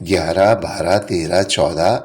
11, 12, 13, 14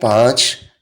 5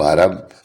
12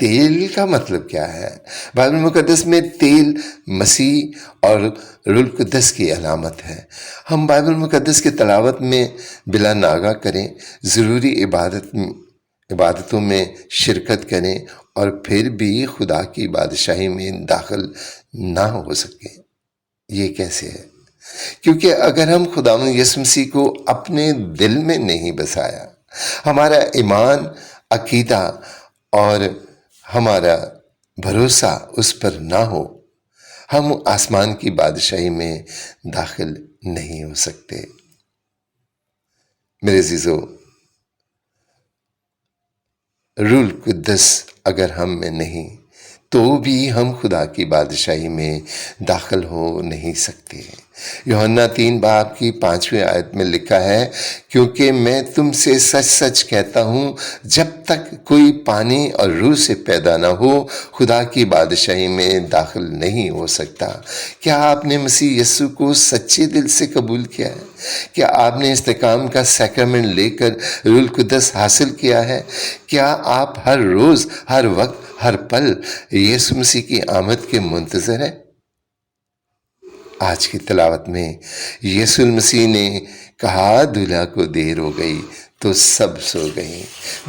تیل کا مطلب کیا ہے؟ بائبل مقدس میں تیل مسیح اور روح القدس کی علامت ہے۔ ہم بائبل مقدس کی تلاوت میں بلا ناغہ کریں، ضروری عبادتوں میں شرکت کریں اور پھر بھی خدا کی بادشاہی میں داخل نہ ہو سکیں، یہ کیسے ہے؟ کیونکہ اگر ہم خداوند یسوع مسیح کو اپنے دل میں نہیں بسایا، ہمارا ایمان، عقیدہ اور ہمارا بھروسہ اس پر نہ ہو، ہم آسمان کی بادشاہی میں داخل نہیں ہو سکتے۔ میرے عزیزو، روح القدس اگر ہم میں نہیں تو بھی ہم خدا کی بادشاہی میں داخل ہو نہیں سکتے۔ یوحنا 3 باب کی 5ویں آیت میں لکھا ہے، کیونکہ میں تم سے سچ سچ کہتا ہوں، جب تک کوئی پانی اور روح سے پیدا نہ ہو خدا کی بادشاہی میں داخل نہیں ہو سکتا۔ کیا آپ نے مسیح یسوع کو سچے دل سے قبول کیا ہے؟ کیا آپ نے استقام کا سیکرمنٹ لے کر روح القدس حاصل کیا ہے؟ کیا آپ ہر روز، ہر وقت، ہر پل یسوع مسیح کی آمد کے منتظر ہیں؟ آج کی تلاوت میں یسوع المسیح نے کہا، دولہا کو دیر ہو گئی تو سب سو گئیں،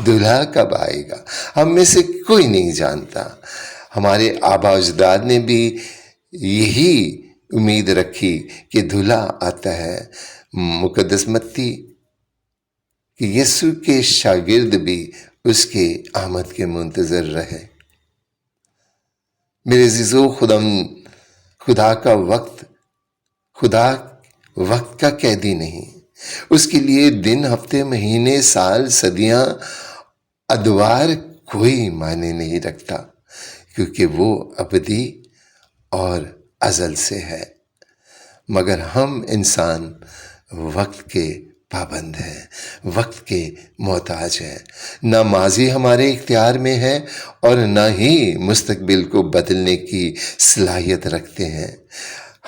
دولہا کب آئے گا ہم میں سے کوئی نہیں جانتا۔ ہمارے آبا اجداد نے بھی یہی امید رکھی کہ دولہا آتا ہے۔ مقدس متی کہ یسوع کے شاگرد بھی اس کے آمد کے منتظر رہے۔ میرے عزیزو، خدا وقت کا قیدی نہیں، اس کے لیے دن، ہفتے، مہینے، سال، صدیاں، ادوار کوئی معنی نہیں رکھتا، کیونکہ وہ ابدی اور ازل سے ہے۔ مگر ہم انسان وقت کے پابند ہیں، وقت کے محتاج ہیں۔ نہ ماضی ہمارے اختیار میں ہے اور نہ ہی مستقبل کو بدلنے کی صلاحیت رکھتے ہیں۔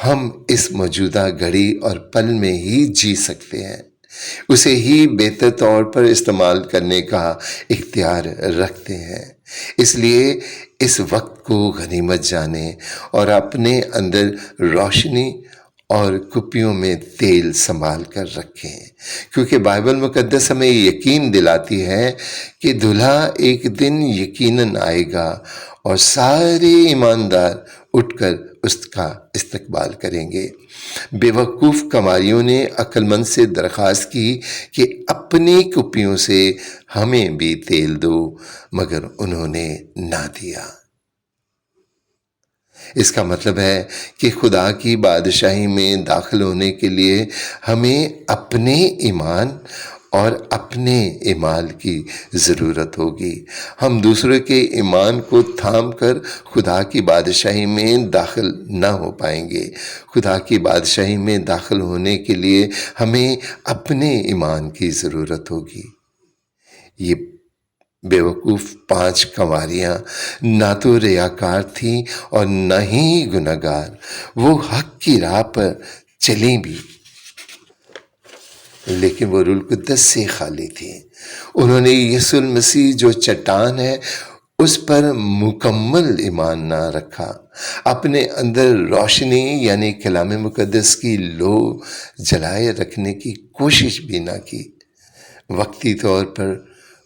ہم اس موجودہ گھڑی اور پل میں ہی جی سکتے ہیں، اسے ہی بہتر طور پر استعمال کرنے کا اختیار رکھتے ہیں۔ اس لیے اس وقت کو غنیمت جانیں اور اپنے اندر روشنی اور کپیوں میں تیل سنبھال کر رکھیں، کیونکہ بائبل مقدس ہمیں یقین دلاتی ہے کہ دولہا ایک دن یقیناً آئے گا اور سارے ایماندار اٹھ کر اس کا استقبال کریں گے۔ بے وقوف کماریوں نے عقل مند سے درخواست کی کہ اپنی کپیوں سے ہمیں بھی تیل دو، مگر انہوں نے نہ دیا۔ اس کا مطلب ہے کہ خدا کی بادشاہی میں داخل ہونے کے لیے ہمیں اپنے ایمان اور اپنے اعمال کی ضرورت ہوگی۔ ہم دوسروں کے ایمان کو تھام کر خدا کی بادشاہی میں داخل نہ ہو پائیں گے۔ خدا کی بادشاہی میں داخل ہونے کے لیے ہمیں اپنے ایمان کی ضرورت ہوگی۔ یہ بے وقوف 5 کنواریاں نہ تو ریاکار تھیں اور نہ ہی گنہگار، وہ حق کی راہ پر چلیں بھی، لیکن وہ روح القدس سے خالی تھیں۔ انہوں نے یسوع المسیح جو چٹان ہے اس پر مکمل ایمان نہ رکھا، اپنے اندر روشنی یعنی کلام مقدس کی لو جلائے رکھنے کی کوشش بھی نہ کی۔ وقتی طور پر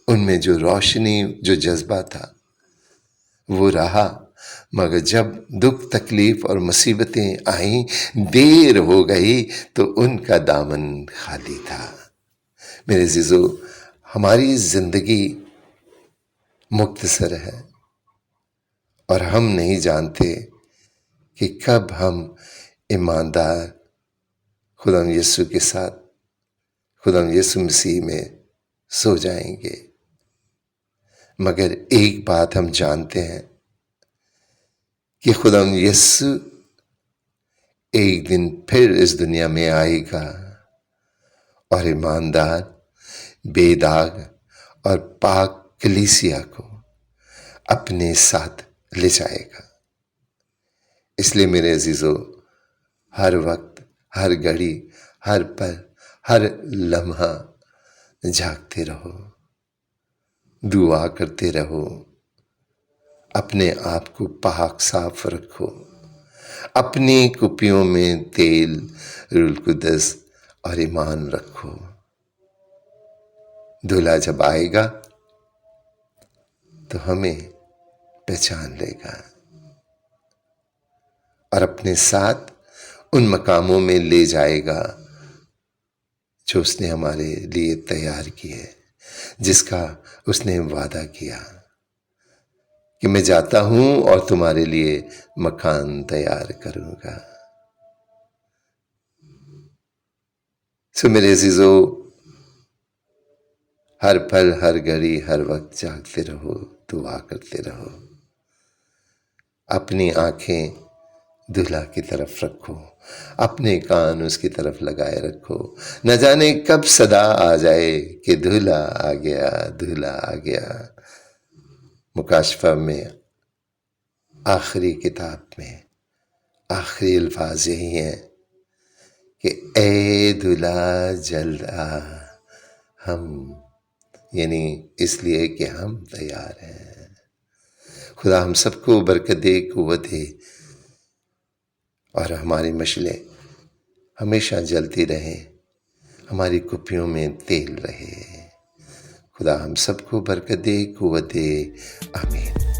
ان میں جو روشنی، جو جذبہ تھا وہ رہا، مگر جب دکھ، تکلیف اور مصیبتیں آئیں، دیر ہو گئی تو ان کا دامن خالی تھا۔ میرے عزیزو، ہماری زندگی مختصر ہے اور ہم نہیں جانتے کہ کب ہم ایماندار خدا یسوع کے ساتھ، خدا یسوع مسیح میں سو جائیں گے۔ مگر ایک بات ہم جانتے ہیں کہ خدا یسوع ایک دن پھر اس دنیا میں آئے گا اور ایماندار، بے داغ اور پاک کلیسیا کو اپنے ساتھ لے جائے گا۔ اس لیے میرے عزیزو، ہر وقت، ہر گھڑی، ہر پل، ہر لمحہ جاگتے رہو، دعا کرتے رہو اپنے آپ کو پاک صاف رکھو، اپنی کپیوں میں تیل، روح القدس اور ایمان رکھو۔ دولہا جب آئے گا تو ہمیں پہچان لے گا اور اپنے ساتھ ان مقاموں میں لے جائے گا جو اس نے ہمارے لیے تیار کیے، جس کا اس نے وعدہ کیا کہ میں جاتا ہوں اور تمہارے لیے مکان تیار کروں گا۔ سو میرے عزیزو، ہر پل، ہر گھڑی، ہر وقت جاگتے رہو، دعا کرتے رہو، اپنی آنکھیں دلہا کی طرف رکھو، اپنے کان اس کی طرف لگائے رکھو، نہ جانے کب صدا آ جائے کہ دلہا آ گیا، دلہا آ گیا۔ مکاشفہ میں آخری کتاب میں آخری الفاظ یہی ہیں کہ اے دلہا جلد آ، ہم، یعنی اس لیے کہ ہم تیار ہیں۔ خدا ہم سب کو برکت دے، قوت دے، اور ہماری مشلیں ہمیشہ جلتی رہیں، ہماری کپیوں میں تیل رہے۔ خدا ہم سب کو برکت دے، قوت دے، آمین۔